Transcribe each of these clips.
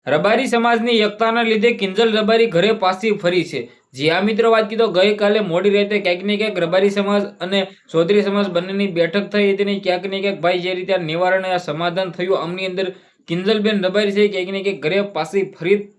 રબારી સમાજની એકતાના લીધે કિંજલ રબારી ઘરે પાછી ફરી છે। જી આ મિત્રો વાત કીધો ગઈકાલે મોડી રાતે ક્યાંક ને ક્યાંક રબારી સમાજ અને ચૌધરી સમાજ બંનેની બેઠક થઈ હતી ને ક્યાંક ને ક્યાંક ભાઈ જે રીતે નિવારણ સમાધાન થયું આમની અંદર કિંજલબેન રબારી છે ક્યાંક ને ક્યાંક ઘરે પાછી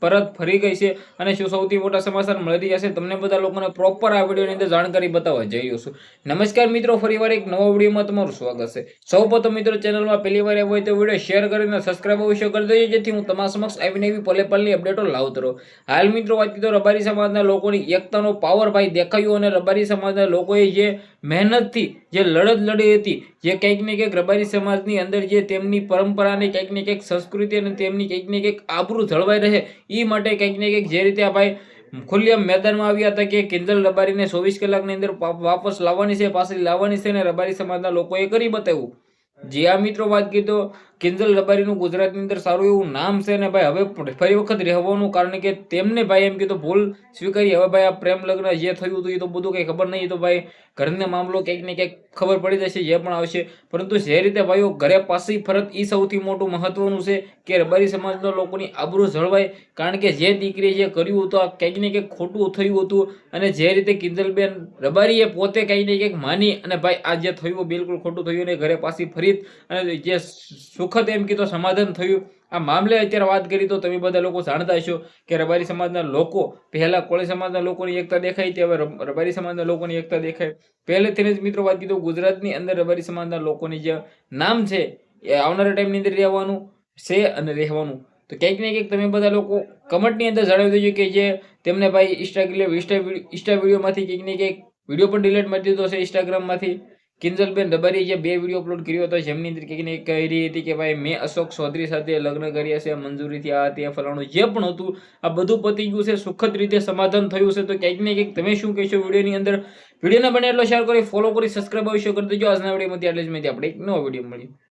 પરત ફરી ગઈ છે અને શું સૌથી મોટા સમાચાર મળી રહ્યા છે તમને બધા લોકોને પ્રોપર આ વિડીયોની અંદર જાણકારી બતાવવા જઈ રહ્યો છું। નમસ્કાર મિત્રો, ફરીવાર એક નવા વિડીયોમાં તમારું સ્વાગત છે। સૌપ્રથમ મિત્રો ચેનલમાં પહેલી વાર આવ્યો હોય તો વિડીયો શેર કરીને સબસ્ક્રાઇબ અવશ્ય કરી દેજો જેથી હું તમારા સમક્ષ આવીને એવી પલે પલની અપડેટો લાવતો રહું। હાલ મિત્રો વાત કીધો રબારી સમાજના લોકોની એકતાનો પાવર ભાઈ દેખાયો અને રબારી સમાજના લોકોએ જે મહેનતથી જે લડત લડી હતી જે કંઈક ને કંઈક રબારી સમાજની અંદર જે તેમની પરંપરાને કંઈક ને કંઈક સંસ્કૃતિ અને તેમની કંઈક ને કંઈક આબરૂ જળવાઈ રહે એ માટે કંઈક ને કંઈક જે રીતે આ ભાઈ ખુલ્લેઆમ મેદાનમાં આવ્યા હતા કે કિંજલ રબારીને 24 કલાકની અંદર વાપસ લાવવાની છે, પાછી લાવવાની છે અને રબારી સમાજના લોકોએ કરી બતાવ્યું। જે આ મિત્રો વાત કીધો કિંજલ રબારીનું ગુજરાતની અંદર સારું એવું નામ છે ને ભાઈ હવે ફરી વખત રહેવાનું કારણ કે તેમને ભાઈ એમ કીધું ભૂલ સ્વીકારી હવે ભાઈ આ પ્રેમ લગ્ન જે થયું હતું એ તો બધું કંઈ ખબર નહીં, તો ભાઈ ઘરનો મામલો ક્યાંક ને ક્યાંક ખબર પડી જશે જે પણ આવશે, પરંતુ જે રીતે ભાઈઓ ઘરે પાછી ફરત એ સૌથી મોટું મહત્વનું છે કે રબારી સમાજના લોકોની આબરૂ જળવાય, કારણ કે જે દીકરીએ જે કર્યું હતું આ કંઈક ને કંઈક ખોટું થયું હતું અને જે રીતે કિંજલબેન રબારીએ પોતે કંઈક ને કંઈક માની અને ભાઈ આ જે થયું બિલકુલ ખોટું થયું ને ઘરે પાછી ફરી અને જે સુખદ એમ કીધું સમાધાન થયું। આ મામલે અત્યારે વાત કરી તો તમે બધા લોકો જાણતા હશો કે રબારી સમાજના લોકો પહેલા કોળી સમાજના લોકોની એકતા દેખાઈ હતી, હવે રબારી સમાજના લોકોની એકતા દેખાય। પહેલેથી જ મિત્રો વાત કીધું ગુજરાતની અંદર રબારી સમાજના લોકોની જે નામ છે એ આવનારા ટાઈમની અંદર રહેવાનું છે અને રહેવાનું, તો ક્યાંક ને ક્યાંક તમે બધા લોકો કમેન્ટની અંદર જણાવી દેજો કે જે તેમને ભાઈ ઇન્સ્ટા વિડીયોમાંથી ક્યાંક ને ક્યાંક વિડીયો પણ ડિલીટ મારી દીધો છે ઇન્સ્ટાગ્રામમાંથી। કિંજલબેન રબારીએ જે 2 વિડીયો અપલોડ કર્યો હતો જેમની અંદર કંઈક ને કહી રહી હતી કે ભાઈ મેં અશોક ચૌધરી સાથે લગ્ન કર્યા છે મંજૂરીથી, આ તે ફલાણું જે પણ હતું આ બધું પતી ગયું છે, સુખદ રીતે સમાધાન થયું છે। તો ક્યાંક ને ક્યાંક તમે શું કહેશો વિડીયોની અંદર? વિડીયોને બને એટલો શેર કરી ફોલો કરી સબસ્ક્રાઇબ અવશ્ય કરી દેજો। આજના વિડીયોમાંથી એટલે જ આપણે એક નવો વિડીયો મળીએ।